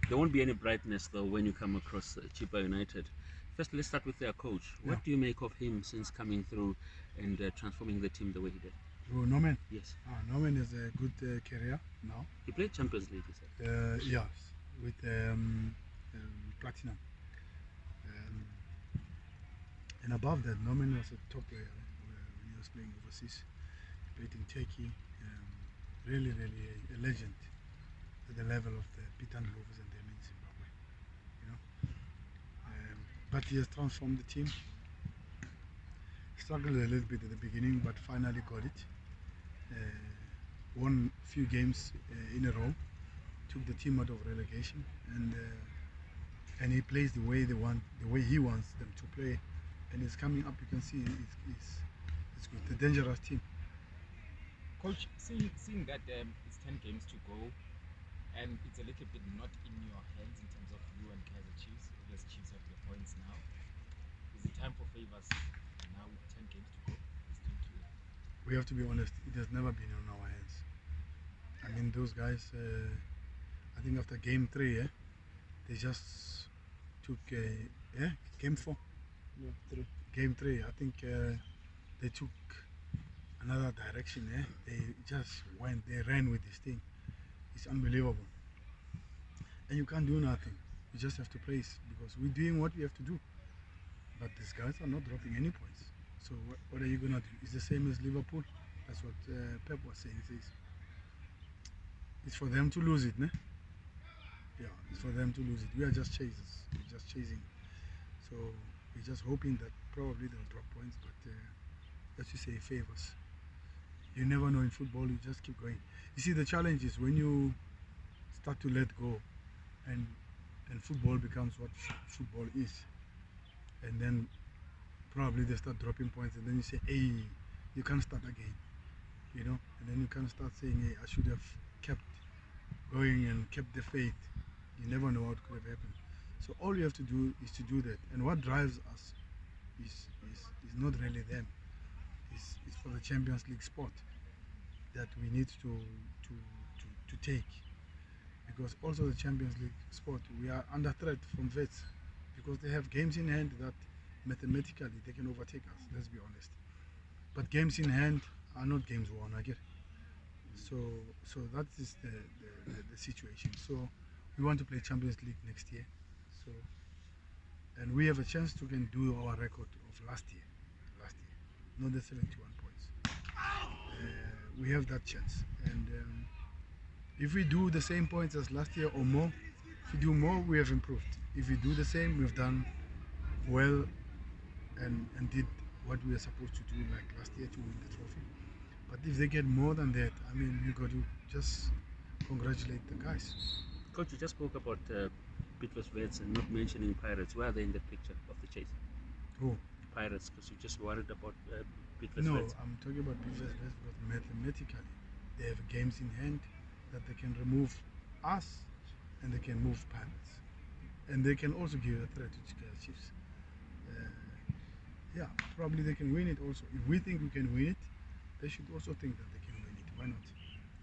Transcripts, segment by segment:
There won't be any brightness though when you come across Chippa United. First, let's start with their coach. Yeah. What do you make of him since coming through and transforming the team the way he did? Oh, Norman. Yes. Norman has a good career now. He played Champions League, he said. Yes, with Platinum. Um, and above that, Norman was a top player when he was playing overseas. He played in Turkey. Really, really a legend at the level of the Pitan Rovers and them in Zimbabwe. You know, but he has transformed the team. Struggled a little bit at the beginning, but finally got it. Won a few games in a row, took the team out of relegation, and he plays the way they want, the way he wants them to play, and it's coming up. You can see it's good. The dangerous team. Coach, seeing that it's 10 games to go, and it's a little bit not in your hands in terms of you and Kaizer Chiefs. Obviously, Chiefs have the points now. Is it time for favors now with 10 games to go? Still too late. We have to be honest. It has never been on our hands. I mean, those guys. I think after game 3, they just took game 4. No, 3. Game 3. I think they took another direction. They just went. They ran with this thing. It's unbelievable. And you can't do nothing. You just have to praise because we're doing what we have to do. But these guys are not dropping any points. So what are you gonna do? It's the same as Liverpool. That's what Pep was saying. He says it's for them to lose it, ne? Yeah, it's for them to lose it. We are just chasers. We're just chasing. So we're just hoping that probably they'll drop points, but as you say, favors. You never know in football. You just keep going. You see, the challenge is when you start to let go, and football becomes what football is, and then probably they start dropping points, and then you say, hey, you can't start again, you know, and then you can start saying, hey, I should have kept going and kept the faith. You never know what could have happened. So all you have to do is to do that, and what drives us is not really them. It's for the Champions League spot that we need to take, because also the Champions League sport, we are under threat from vets because they have games in hand that mathematically they can overtake us, let's be honest. But games in hand are not games won, I get it. So that is the situation. So we want to play Champions League next year. So, and we have a chance to can do our record of last year, not the 71 points. We have that chance, and if we do the same points as last year or more, if we do more, we have improved. If we do the same, we've done well and did what we were supposed to do like last year to win the trophy. But if they get more than that, I mean, you got to just congratulate the guys. Coach, you just spoke about Pitso Vets and not mentioning Pirates. Where are they in the picture of the chase? Who? Pirates, because you just worried about Pitso No, Vets. I'm talking about Pitso Vets because mathematically they have games in hand that they can remove us and they can move Pirates. And they can also give a threat to Kaizer Chiefs. Yeah, probably they can win it also. If we think we can win it, they should also think that they can win it. Why not?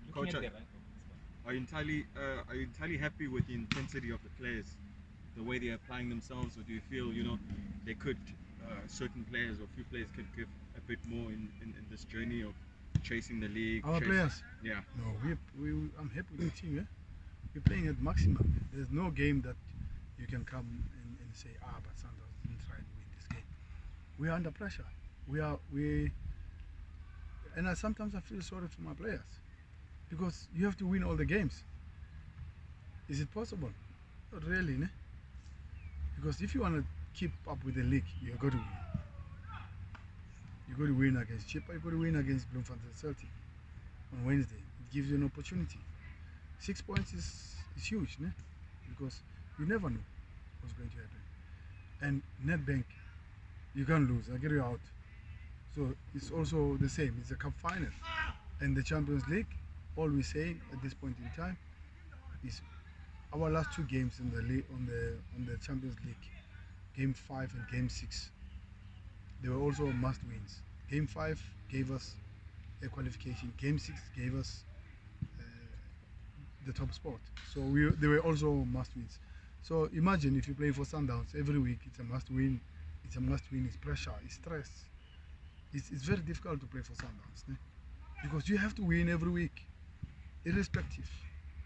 Looking Coach, at the rank of this one. are you entirely happy with the intensity of the players, the way they're applying themselves, or do you feel they could certain players or few players could give a bit more in this journey of chasing the league? Our players? Yeah. No, I'm happy with the team. We're playing at maximum. There's no game that you can come and say, but Sundowns didn't try and win this game. We are under pressure. And sometimes I feel sorry for my players because you have to win all the games. Is it possible? Not really, ne? Because if you want to keep up with the league, you got to win. You got to win against Chippa. You got to win against Bloemfontein Celtic on Wednesday. It gives you an opportunity. 6 points is huge, ne? Because you never know what's going to happen. And Nedbank, you can't lose. I get you out. So it's also the same. It's a cup final, and the Champions League. All we're saying at this point in time is our last 2 games in the league on the Champions League, Game 5 and Game 6. They were also must wins. Game 5 gave us a qualification. Game 6 gave us the top spot. So they were also must wins. So imagine if you play for Sundowns every week, it's a must win. It's a must win. It's pressure. It's stress. It's very difficult to play for Sundowns, né? Because you have to win every week, irrespective.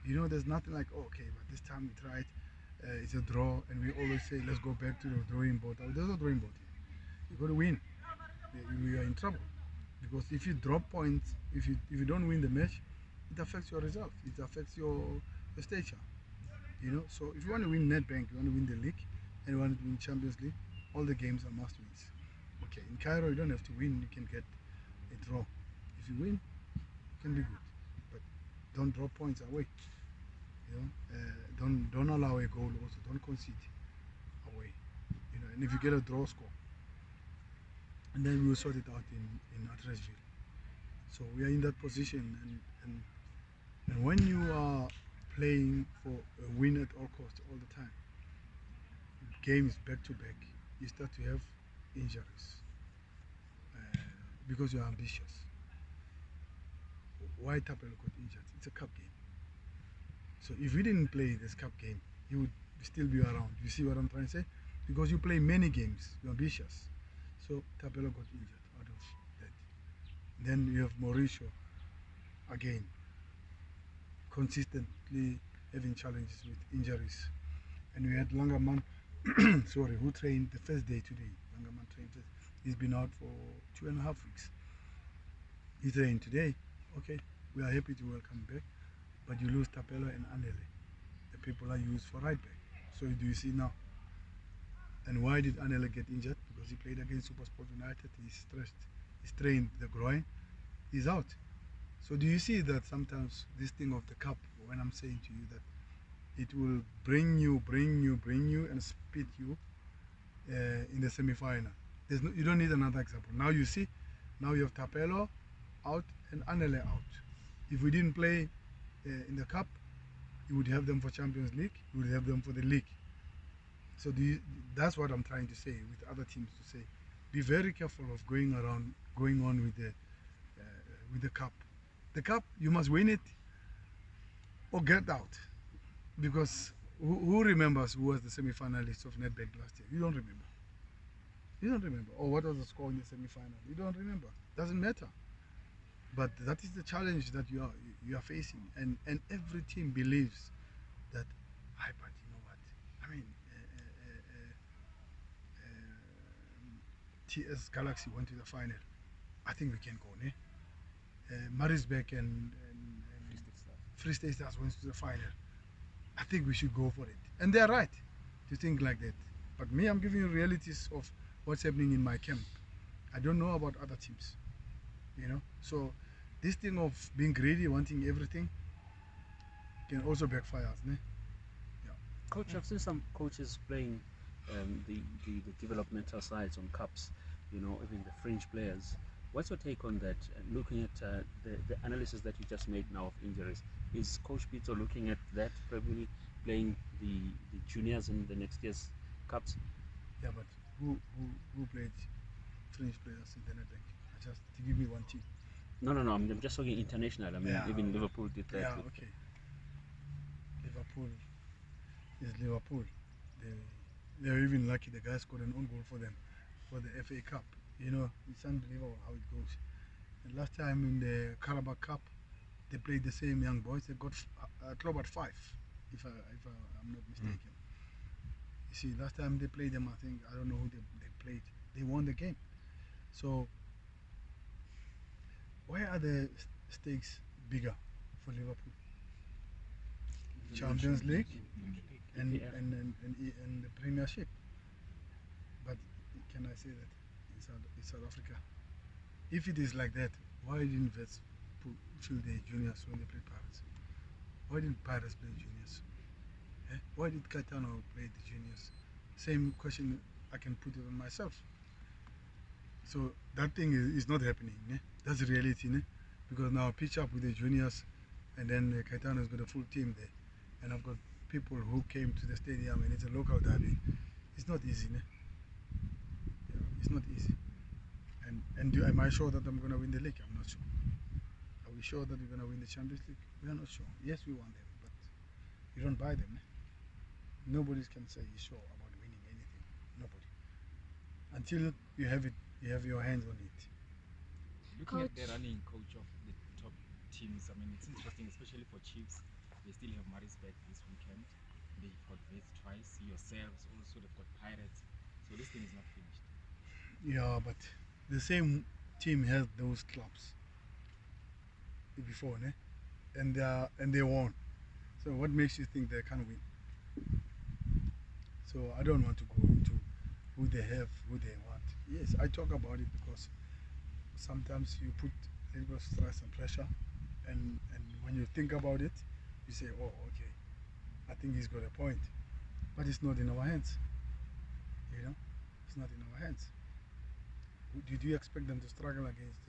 There's nothing like, oh, okay, but this time we tried, it's a draw, and we always say, let's go back to the drawing board. There's no drawing board here. You got to win. We are in trouble because if you drop points, if you don't win the match, it affects your result. It affects your stature. So if you want to win Nedbank, you want to win the league, and you want to win Champions League, all the games are must wins. Okay, in Cairo you don't have to win, you can get a draw. If you win, it can be good, but don't drop points away. Don't allow a goal also. Don't concede away. And if you get a draw, score. And then we will sort it out in Attersville. So we are in that position, and when you are playing for a win at all costs all the time, games back to back, you start to have injuries because you are ambitious. Why Tapelo got injured? It's a cup game. So if we didn't play this cup game, he would still be around. You see what I'm trying to say? Because you play many games, you're ambitious. So Tapelo got injured out of that. Then you have Mauricio again, consistently having challenges with injuries. And we had Langerman, sorry, who trained the first day today. Langerman trained first. He's been out for 2.5 weeks. He trained today. Okay, we are happy to welcome back. But you lose Tapelo and Anele. The people are used for right back. So do you see now? And why did Anele get injured? Because he played against SuperSport United. He's stressed. He strained the groin. He's out. So do you see that sometimes this thing of the cup, when I'm saying to you that it will bring you and spit you in the semi-final. You don't need another example. Now you see, now you have Tapelo out and Anele out. If we didn't play in the cup, you would have them for Champions League, you would have them for the league. So that's what I'm trying to say with other teams, to say, be very careful of going on with the cup. The cup, you must win it or get out. Because who remembers who was the semi-finalist of Nedbank last year? You don't remember. You don't remember. Or what was the score in the semi-final? You don't remember. Doesn't matter. But that is the challenge that you are facing, and every team believes that. But you know what? I mean, TS Galaxy went to the final. I think we can go, ne? Maritzburg and Free State Stars went to the final. I think we should go for it, and they are right to think like that. But me, I'm giving you realities of what's happening in my camp. I don't know about other teams. So this thing of being greedy, wanting everything, can also backfire us, ne? Yeah. Coach, I've seen some coaches playing the developmental sides on cups, even the fringe players. What's your take on that? Looking at the analysis that you just made now of injuries, is Coach Pitso looking at that, probably playing the juniors in the next year's cups? Yeah, but who played fringe players in the Nedbank? Just to give me one team. No, I'm just talking international. I mean, even Liverpool did that. Yeah, okay. Liverpool is Liverpool. They're even lucky the guy scored an own goal for them for the FA Cup. It's unbelievable how it goes. And last time in the Carabao Cup, they played the same young boys. They got club at 5, if I'm not mistaken. You see, last time they played them, I don't know who they played. They won the game. So why are the stakes bigger for Liverpool? Champions League and the Premiership. But can I say that in South Africa? If it is like that, why didn't Vets fill the juniors when they played Pirates? Why didn't Pirates play juniors? Why did Caetano play the juniors? Same question I can put it on myself. So that thing is not happening. That's the reality. Because now I pitch up with the juniors, and then Caetano's got a full team there. And I've got people who came to the stadium, and it's a local derby. It's not easy. Yeah, it's not easy. And am I sure that I'm going to win the league? I'm not sure. Are we sure that we're going to win the Champions League? We are not sure. Yes, we want them, but You don't buy them. Nobody can say he's sure about winning anything. Nobody. Until you have it, you have your hands on it. Looking at the Coach. running coach of the top teams, I mean, it's interesting, especially for Chiefs. They still have Marisburg this weekend. They've got Wits twice. Yourselves also, they've got Pirates. So this thing is not finished. Yeah, but the same team has those clubs before, ne? And they won. So what makes you think they can win? So I don't want to go into who they have, who they want. Yes, I talk about it because sometimes you put a little bit of stress and pressure, and when you think about it, you say, oh, okay, I think he's got a point, but it's not in our hands. You know, it's not in our hands. Did you expect them to struggle against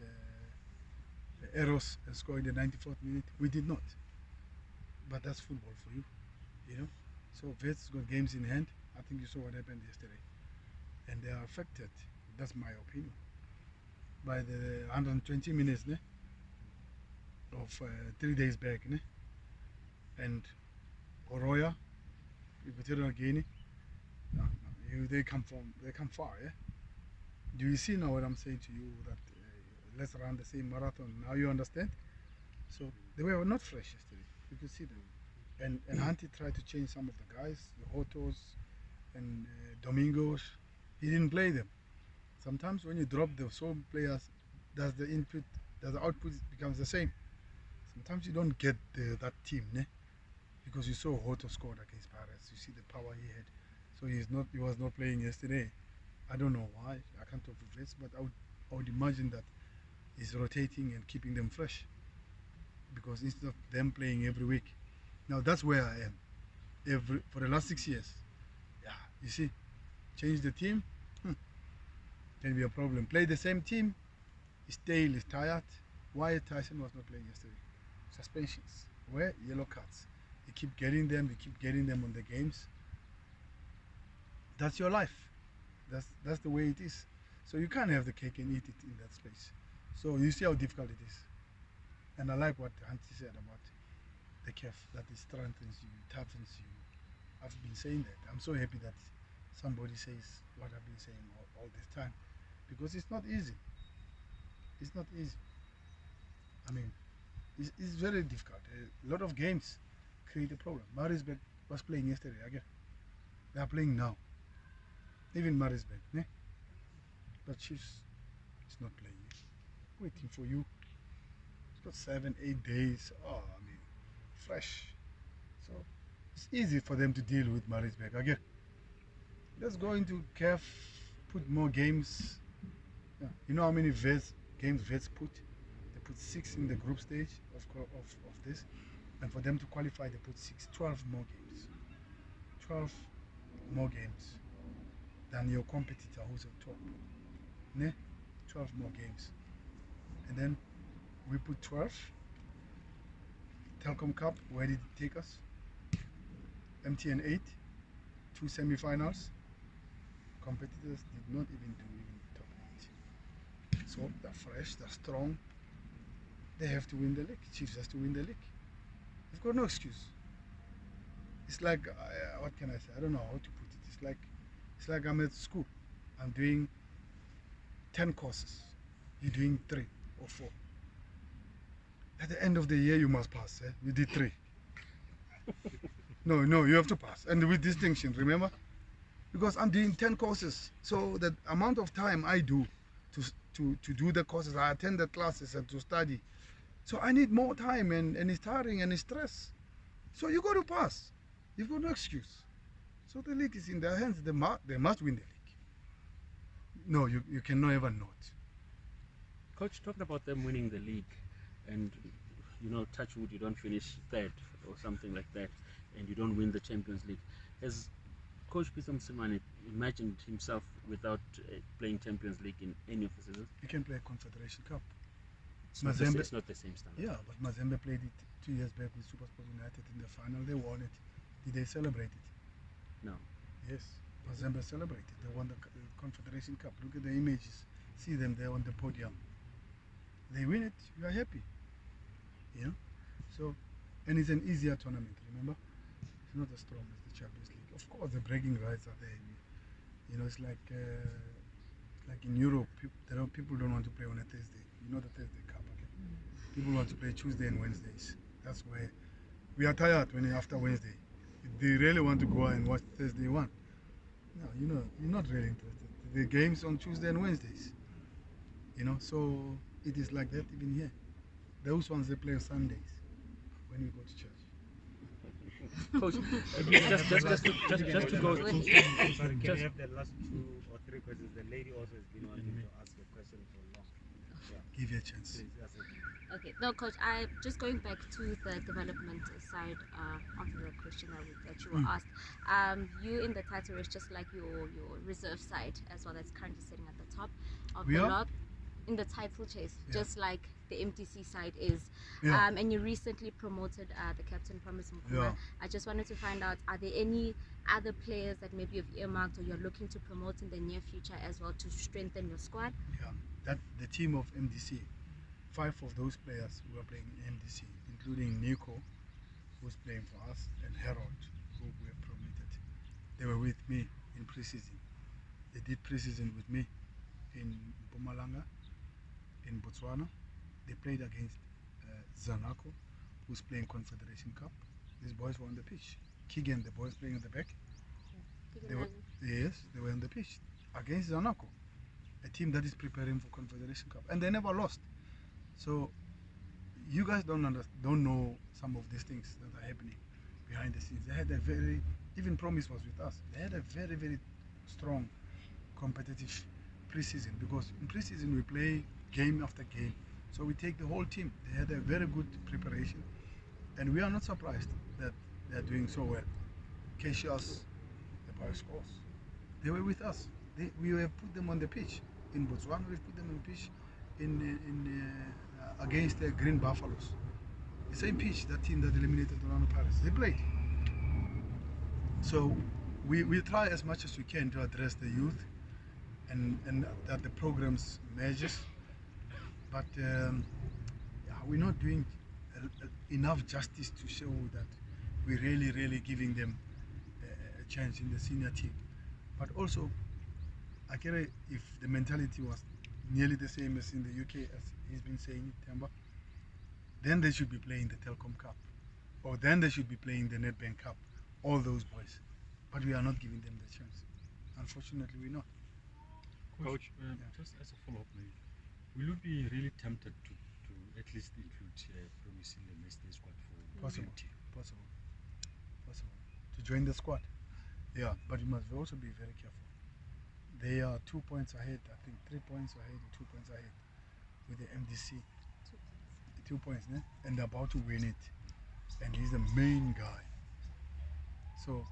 Eros and score in the 94th minute? We did not. But that's football for you, you know. So Vets got games in hand. I think you saw what happened yesterday, and they are affected. That's my opinion. By the 120 minutes, ne, of 3 days back, ne, and Oroya, Equatorial Guinea, they come far, yeah. Do you see now what I'm saying to you? That let's run the same marathon. Now you understand. So they were not fresh yesterday. You could see them. And Hanti tried to change some of the guys, the Hotos and Domingos. He didn't play them. Sometimes when you drop the same players, does the output becomes the same. Sometimes you don't get that team, ne? Because you saw Hoto scored against Pirates. You see the power he had. So he was not playing yesterday. I don't know why. I can't talk for Vets, but I would imagine that he's rotating and keeping them fresh. Because instead of them playing every week. Now that's where I am. For the last 6 years. Yeah, you see, change the team, can be a problem. Play the same team, his tail is tired. Wyatt Tyson was not playing yesterday. Suspensions. Where? Yellow cards. You keep getting them on the games. That's your life. That's the way it is. So you can't have the cake and eat it in that space. So you see how difficult it is. And I like what Hansi said about the CAF, that it strengthens you, toughens you. I've been saying that. I'm so happy that somebody says what I've been saying all this time. Because it's not easy. It's not easy. I mean, it's very difficult. A lot of games create a problem. Marisburg was playing yesterday again. They are playing now. Even Marisburg, ne? But Chiefs is not playing. Waiting for you. It's got 7, 8 days. Oh, I mean, fresh. So it's easy for them to deal with Marisburg again. Let's go into CAF, put more games. Yeah. You know how many games Vets put? They put 6 in the group stage of this, and for them to qualify, they put 12 more games. 12 more games than your competitor who's on top. Ne? 12 more games. And then we put 12. Telkom Cup, where did it take us? MTN 8, 2 semi-finals. Competitors did not even do top 8. So they're fresh, they're strong. They have to win the league. Chiefs has to win the league. They've got no excuse. It's like, what can I say? I don't know how to put it. It's like I'm at school. I'm doing 10 courses. You're doing 3 or 4. At the end of the year, you must pass. You did 3. No, you have to pass. And with distinction, remember? Because I'm doing 10 courses. So the amount of time I do to do the courses, I attend the classes and to study. So I need more time, and it's tiring and it's stress. So you got to pass. You've got no excuse. So the league is in their hands. They must win the league. No, you can never not. Coach, talking about them winning the league, and touch wood, you don't finish third or something like that, and you don't win the Champions League. Has Coach Pitso Mosimane imagined himself without playing Champions League in any of the seasons? You can play a Confederation Cup. It's not the same standard. Yeah, but Mazembe played it 2 years back with Supersport United in the final. They won it. Did they celebrate it? No. Yes, Mazembe celebrated. They won the Confederation Cup. Look at the images. See them there on the podium. They win it. You are happy. You know. So, and it's an easier tournament. Remember, It's not as strong as the Champions League. Of course, the bragging rights are there. You know, it's like in Europe, people don't want to play on a Thursday. You know the Thursday Cup. Okay? People want to play Tuesday and Wednesdays. That's where we are tired when after Wednesday. They really want to go and watch Thursday one. No, you're not really interested. The games on Tuesday and Wednesdays. You know, so it is like that even here. Those ones they play on Sundays when we go to church. Coach, just to go. Sorry, can Just- we have the last 2 or 3 questions? The lady also has been wanting to ask a question for long. Give you a chance. Please, that's it. Okay, no, coach. I just going back to the development side of the question that you were asked. You in the title race, just like your reserve side as well, that's currently sitting at the top of We the are? lot in the title chase, Yeah. just like the MTC side is. Yeah. And you recently promoted the captain, Promise Mukuma. Yeah. I just wanted to find out: are there any other players that maybe you've earmarked or you're looking to promote in the near future as well to strengthen your squad? Yeah, that the team of MDC, 5 of those players who are playing in MDC, including Nico, who's playing for us, and Harold, who we have promoted. They were with me in pre-season. They did pre-season with me in Mpumalanga, in Botswana. They played against Zanaco, who's playing Confederation Cup. These boys were on the pitch. Keegan, the boys playing at the back. They were, yes, they were on the pitch against Zanaco, a team that is preparing for Confederation Cup, and they never lost. So you guys don't know some of these things that are happening behind the scenes. They had a very, even Promise was with us. They had a very, very strong competitive preseason, because in preseason we play game after game. So we take the whole team. They had a very good preparation, and we are not surprised that they are doing so well. Cassius, the boy scores. They were with us. We have put them on the pitch. In Botswana, we've put them on the pitch against the Green Buffaloes. The same pitch, that team that eliminated Orlando Pirates. They played. So we try as much as we can to address the youth and that the programs measures. But we're not doing enough justice to show that we're really giving them a chance in the senior team. But also, Akere, if the mentality was nearly the same as in the UK, as he's been saying, Temba, then they should be playing the Telkom Cup, or then they should be playing the Nedbank Cup, all those boys. But we are not giving them the chance. Unfortunately, we're not. Coach, Yeah. just as a follow-up, maybe, will you be really tempted to at least include Promise in the next day squad for Possible. the team? Possible to join the squad. Yeah, but you must also be very careful. They are 2 points ahead, I think 3 points ahead, 2 points ahead with the MDC. 2 points, né? And they're about to win it. And he's the main guy. So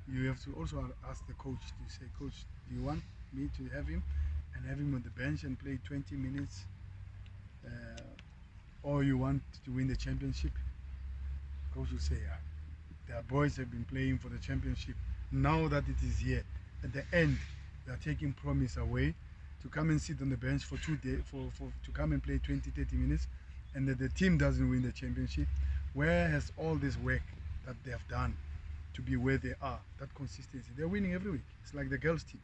you have to also ask the coach to say, Coach, do you want me to have him and have him on the bench and play 20 minutes? Or you want to win the championship? Coach will say, yeah, their boys have been playing for the championship. Now that it is here, at the end, they are taking Promise away to come and sit on the bench for 2 days, to come and play 20-30 minutes, and that the team doesn't win the championship. Where has all this work that they have done to be where they are, that consistency? They're winning every week. It's like the girls' team.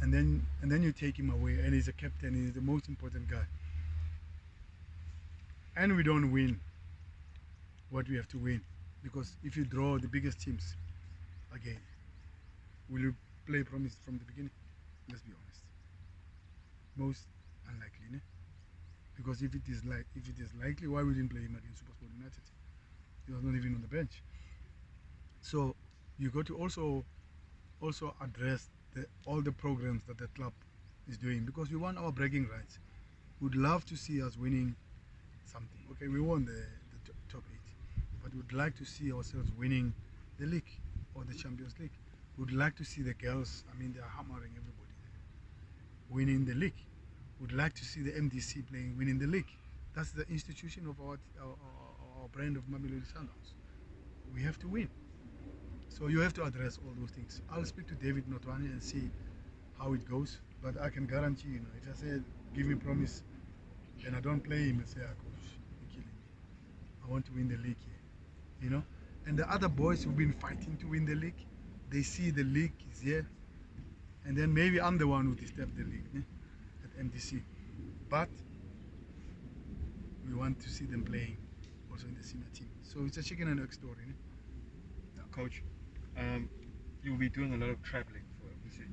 And then you take him away, and he's a captain, he's the most important guy. And we don't win what we have to win, because if you draw the biggest teams again, will you play Promise from the beginning? Let's be honest. Most unlikely, ne? Because if it is likely, why we didn't play him against Supersport United? He was not even on the bench. So you got to also address all the programs that the club is doing, because we want our bragging rights. We'd love to see us winning something. Okay, we won the top 8, but we'd like to see ourselves winning the league or the Champions League. We'd like to see the girls, I mean, they're hammering everybody there, winning the league. We'd like to see the MDC winning the league. That's the institution of our brand of Mamelodi Sundowns. We have to win. So you have to address all those things. I'll speak to David Notwani and see how it goes. But I can guarantee, if I say, give me Promise, and I don't play him, and say, coach, you're killing me. I want to win the league here. And the other boys who've been fighting to win the league, they see the league is here, and then maybe I'm the one who disturbed the league at MDC. But we want to see them playing also in the senior team. So it's a chicken and egg story. Now, Coach, you'll be doing a lot of traveling for obviously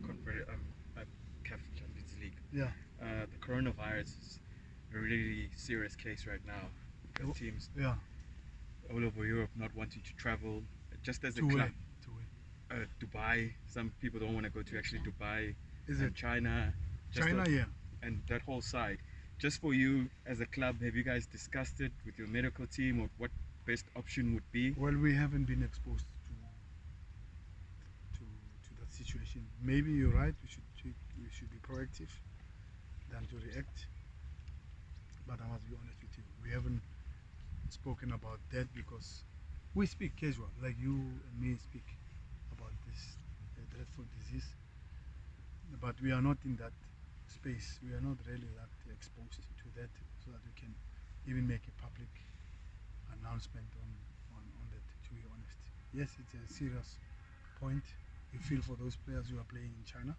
CAF Champions League. Yeah. The coronavirus is a really serious case right now. Because teams Yeah. all over Europe not wanting to travel, just as a To club. win. Dubai, some people don't want to go to actually Dubai. Is and it China? just China? the- Yeah. And that whole side. Just for you as a club, have you guys discussed it with your medical team, or what best option would be? Well, we haven't been exposed to that situation. Maybe you're right. We should be proactive than to react. But I must be honest with you, we haven't spoken about that because we speak casual, like you and me speak about this dreadful disease. But we are not in that space. We are not really that exposed to that, so that we can even make a public announcement on that. To be honest, yes, it's a serious point. You feel for those players who are playing in China,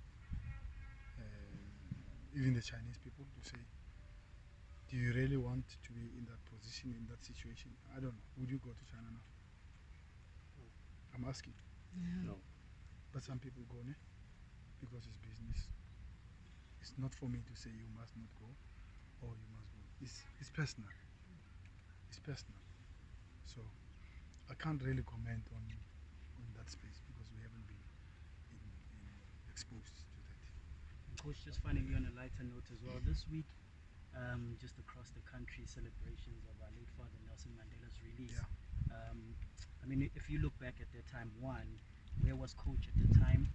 even the Chinese people, to say, do you really want to be in that position, in that situation? I don't know. Would you go to China now? I'm asking. No. But some people go, ne? Because it's business. It's not for me to say you must not go or you must go. It's personal. It's personal. So I can't really comment on that space because we haven't been exposed to that. Coach, just finally on a lighter note as well, this week, just across the country, celebrations of our late father Nelson Mandela's release. Yeah. I mean, if you look back at that time, one, where was Coach at the time?